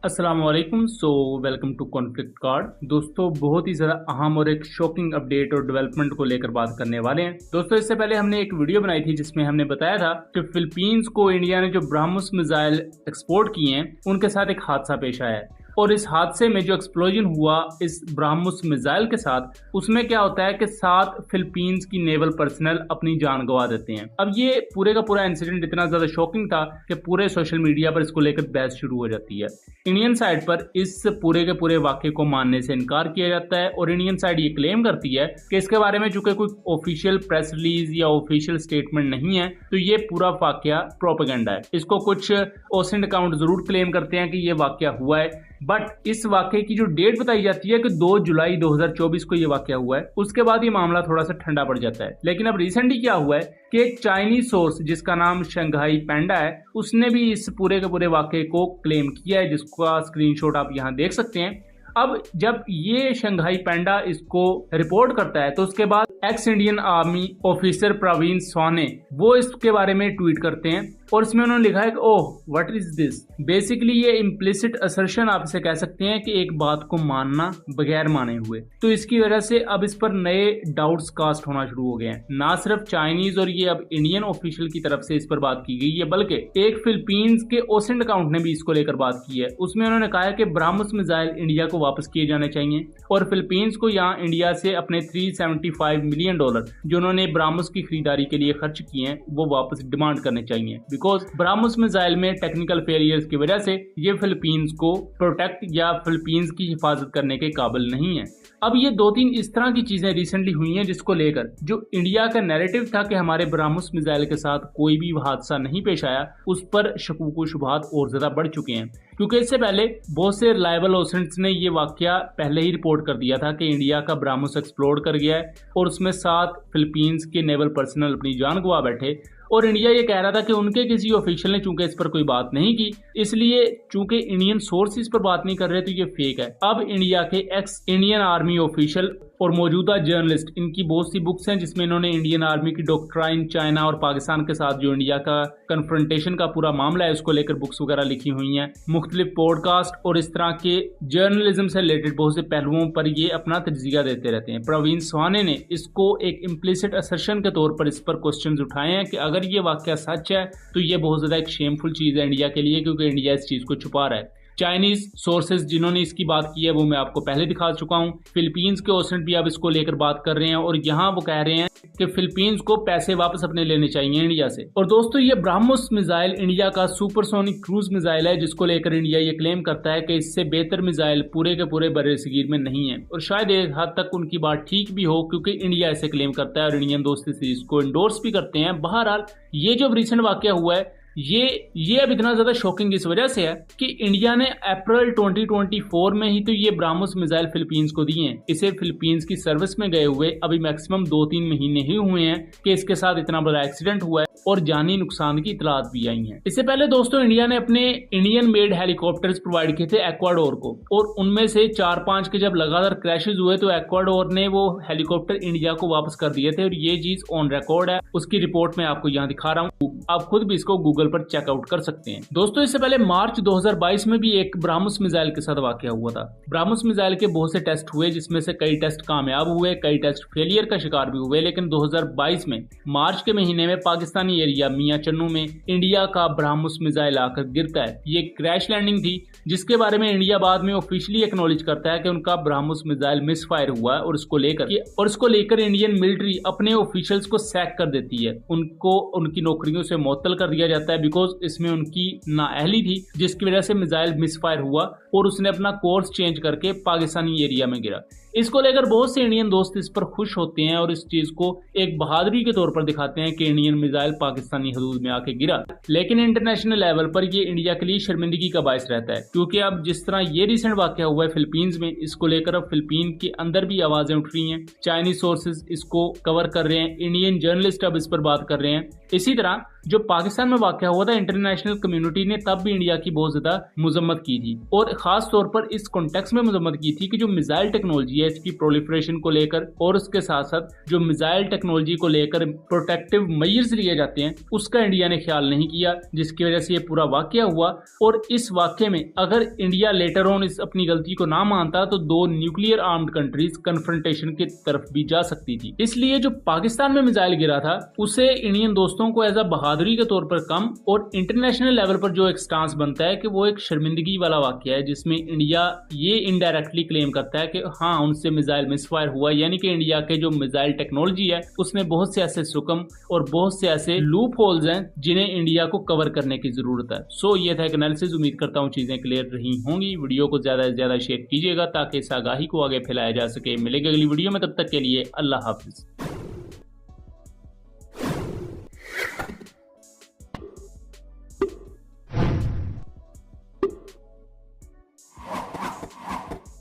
अस्सलाम वालेकुम। Welcome to conflict card. दोस्तों, बहुत ही ज़्यादा अहम और एक शॉकिंग अपडेट और डेवलपमेंट को लेकर बात करने वाले हैं। दोस्तों, इससे पहले हमने एक वीडियो बनाई थी जिसमें हमने बताया था कि फिलीपींस को इंडिया ने जो ब्रह्मोस मिसाइल एक्सपोर्ट किए हैं उनके साथ एक हादसा पेश आया है। और इस हादसे में जो एक्सप्लोजन हुआ इस ब्रह्मोस मिसाइल के साथ, उसमें क्या होता है कि 7 फिलीपींस की नेवल पर्सनल अपनी जान गंवा देते हैं। अब ये पूरे का पूरा इंसिडेंट इतना ज्यादा शॉकिंग था कि पूरे सोशल मीडिया पर इसको लेकर बहस शुरू हो जाती है। इंडियन साइड पर इस पूरे के पूरे वाक्य को मानने से इनकार किया जाता है और इंडियन साइड ये क्लेम करती है कि इसके बारे में चूंकि कोई ऑफिशियल प्रेस रिलीज या ऑफिशियल स्टेटमेंट नहीं है, तो ये पूरा वाक्य प्रोपेगेंडा है। इसको कुछ ओसेंट अकाउंट जरूर क्लेम करते हैं कि ये वाक्य हुआ है, बट इस वाक्य की जो डेट बताई जाती है कि 2 जुलाई 2024 को ये वाक्य हुआ है। उसके बाद ये मामला थोड़ा सा ठंडा पड़ जाता है। लेकिन अब रिसेंटली क्या हुआ है कि एक चाइनीज सोर्स जिसका नाम शंघाई पैंडा है, उसने भी इस पूरे के पूरे वाक्य को क्लेम किया है, जिसका स्क्रीनशॉट आप यहाँ देख सकते हैं। अब जब ये शंघाई पैंडा इसको रिपोर्ट करता है तो उसके बाद ex Indian army officer Praveen Swane वो इसके बारे में ट्वीट करते हैं और इसमें उन्होंने लिखा है कि oh what is this. Basically ये इम्प्लिसिट असर्शन आप इसे कह सकते हैं कि एक बात को मानना बगैर माने हुए। तो इसकी वजह से अब इस पर नए डाउट्स कास्ट होना शुरू हो गए हैं। ना सिर्फ चाइनीज और ये अब इंडियन ऑफिशियल की तरफ से इस पर बात की गई है, बल्कि एक फिलीपींस के ओसेंट अकाउंट ने भी इसको लेकर बात की है। उसमें उन्होंने कहा है कि ब्रह्मोस मिसाइल इंडिया को वापस किए जाने चाहिए और फिलीपींस को यहाँ इंडिया से अपने $375 मिलियन जो उन्होंने ब्रह्मोस की खरीदारी के लिए खर्च किए हैं वो वापस डिमांड करने चाहिए, बिकॉज ब्रह्मोस मिसाइल में टेक्निकल फेलियर्स की वजह से ये फिलीपींस को प्रोटेक्ट या फिलीपींस की हिफाजत करने के काबिल नहीं है। अब ये 2-3 इस तरह की चीजें रिसेंटली हुई हैं जिसको लेकर जो इंडिया का नैरेटिव था कि हमारे ब्रह्मोस मिसाइल के साथ कोई भी हादसा नहीं पेश आया, उस पर शकूक व शुबहात और ज्यादा बढ़ चुके हैं। क्योंकि इससे पहले बहुत से रिलायबल ओसेंट्स ने ये वाकया पहले ही रिपोर्ट कर दिया था कि इंडिया का ब्रह्मोस एक्सप्लोड कर गया है और उसमें 7 फिलीपींस के नेवल पर्सनल अपनी जान गंवा बैठे। और इंडिया ये कह रहा था कि उनके किसी ऑफिशियल ने चूंकि इस पर कोई बात नहीं की, इसलिए चूंकि इंडियन सोर्सेज पर बात नहीं कर रहे तो ये फेक है। अब इंडिया के एक्स इंडियन आर्मी ऑफिशियल और मौजूदा जर्नलिस्ट, इनकी बहुत सी बुक्स हैं जिसमें इन्होंने इंडियन आर्मी की डॉक्ट्राइन, चाइना और पाकिस्तान के साथ जो इंडिया का कन्फ्रंटेशन का पूरा मामला है उसको लेकर बुक्स वगैरह लिखी हुई हैं। मुख्तलिफ पॉडकास्ट और इस तरह के जर्नलिज्म से रिलेटेड बहुत से पहलुओं पर ये अपना तज्जिया देते रहते हैं। प्रवीण स्वाने ने इसको एक इम्प्लिसिट असर्शन के तौर पर इस पर क्वेश्चंस उठाए हैं कि अगर ये वाकया सच है तो ये बहुत ज्यादा एक शेमफुल चीज है इंडिया के लिए, क्योंकि इंडिया इस चीज को छुपा रहा है। चाइनीज सोर्सेज जिन्होंने इसकी बात की है वो मैं आपको पहले दिखा चुका हूं। फिलीपींस के ओसेंट भी अब इसको लेकर बात कर रहे हैं और यहाँ वो कह रहे हैं कि फिलीपींस को पैसे वापस अपने लेने चाहिए इंडिया से। और दोस्तों, ये ब्रह्मोस मिसाइल इंडिया का सुपरसोनिक क्रूज मिसाइल है जिसको लेकर इंडिया ये क्लेम करता है कि इससे बेहतर मिसाइल पूरे के पूरे बर्रे-ए-सगीर में नहीं है। और शायद एक हद तक उनकी बात ठीक भी हो, क्योंकि इंडिया ऐसे क्लेम करता है और इंडियन दोस्त इस चीज को एंडोर्स भी करते हैं। बहरहाल ये जो रिसेंट वाकया हुआ है ये अब इतना ज्यादा शॉकिंग इस वजह से है कि इंडिया ने अप्रैल 2024 में ही तो ये ब्रह्मोस मिसाइल फिलीपींस को दिए हैं। इसे फिलीपींस की सर्विस में गए हुए अभी मैक्सिमम 2-3 महीने ही हुए हैं कि इसके साथ इतना बड़ा एक्सीडेंट हुआ है और जानी नुकसान की इतलात भी आई हैं। इससे पहले दोस्तों, इंडिया ने अपने इंडियन मेड हेलीकॉप्टर्स प्रोवाइड किए थे एक्वाडोर को, और उनमें से 4-5 के जब लगातार क्रैशेस हुए तो एक्वाडोर ने वो हेलीकॉप्टर इंडिया को वापस कर दिए थे और ये चीज ऑन रिकॉर्ड है। उसकी रिपोर्ट मैं आपको यहाँ दिखा रहा हूँ, आप खुद भी इसको गूगल पर चेकआउट कर सकते हैं। दोस्तों, इससे पहले मार्च 2022 में भी एक ब्रह्मोस मिसाइल के साथ वाकया हुआ था। ब्रह्मोस मिसाइल के बहुत से टेस्ट हुए जिसमें से कई टेस्ट कामयाब हुए, कई टेस्ट फेलियर का शिकार भी हुए। लेकिन 2022 में मार्च के महीने में पाकिस्तानी एरिया मियां चन्नू में इंडिया का ब्रह्मोस मिसाइल आकर गिरता है। ये क्रैश लैंडिंग थी जिसके बारे में इंडिया बाद में ऑफिशियली एक्नॉलेज करता है कि उनका ब्रह्मोस मिसाइल मिसफायर हुआ है और इसको लेकर इंडियन मिलिट्री अपने ऑफिशियल्स को सैक कर देती है। उनको उनकी नौकरियों से मुअत्तल कर दिया जाता है बिकॉज इसमें उनकी नाअहली थी, जिसकी वजह से मिसाइल मिसफायर हुआ और उसने अपना कोर्स चेंज करके पाकिस्तानी एरिया में गिरा। इसको लेकर बहुत से इंडियन दोस्त इस पर खुश होते हैं और इस चीज को एक बहादुरी के तौर पर दिखाते हैं कि इंडियन मिसाइल पाकिस्तानी हदूद में आके गिरा। लेकिन इंटरनेशनल लेवल पर ये इंडिया के लिए शर्मिंदगी का बायस रहता है, क्योंकि अब जिस तरह ये रिसेंट वाकया हुआ है फिलीपींस में, इसको लेकर अब फिलीपीन के अंदर भी आवाजें उठ रही हैं। चाइनीज सोर्सेज इसको कवर कर रहे हैं, इंडियन जर्नलिस्ट अब इस पर बात कर रहे हैं। इसी तरह जो पाकिस्तान में वाकया हुआ था, इंटरनेशनल कम्युनिटी ने तब भी इंडिया की बहुत ज्यादा मजम्मत की थी और खास तौर पर इस कॉन्टेक्स्ट में मजम्मत की थी कि जो मिसाइल टेक्नोलॉजी है मिसाइल्स की प्रोलिफरेशन को लेकर और उसके साथ साथ जो मिसाइल टेक्नोलॉजी को लेकर प्रोटेक्टिव मेजर्स लिए जाते हैं उसका इंडिया ने ख्याल नहीं किया, जिसकी वजह से ये पूरा वाकया हुआ। और इस वाकये में अगर इंडिया लेटर ऑन इस अपनी गलती को ना मानता तो दो न्यूक्लियर आर्म्ड कंट्रीज कन्फ्रंटेशन की तरफ भी जा सकती थी। इसलिए जो पाकिस्तान में मिसाइल गिरा था उसे इंडियन दोस्तों को एज अ बहादुरी के तौर पर कम और इंटरनेशनल लेवल पर जो एक स्टांस बनता है कि वो एक शर्मिंदगी वाला वाकया है, जिसमें इंडिया ये इनडायरेक्टली क्लेम करता है कि हाँ उनसे मिसाइल मिसफायर हुआ, यानी कि इंडिया के जो मिसाइल टेक्नोलॉजी है उसमें बहुत से ऐसे सुकम और बहुत से ऐसे लूप होल्स हैं जिन्हें इंडिया को कवर करने की जरूरत है। सो ये था एक एनालिसिस। उम्मीद करता हूँ चीजें क्लियर रही होंगी। वीडियो को ज्यादा से ज्यादा शेयर कीजिएगा ताकि इस आगाही को आगे फैलाया जा सके। मिलेगा अगली वीडियो में, तब तक के लिए अल्लाह हाफिज।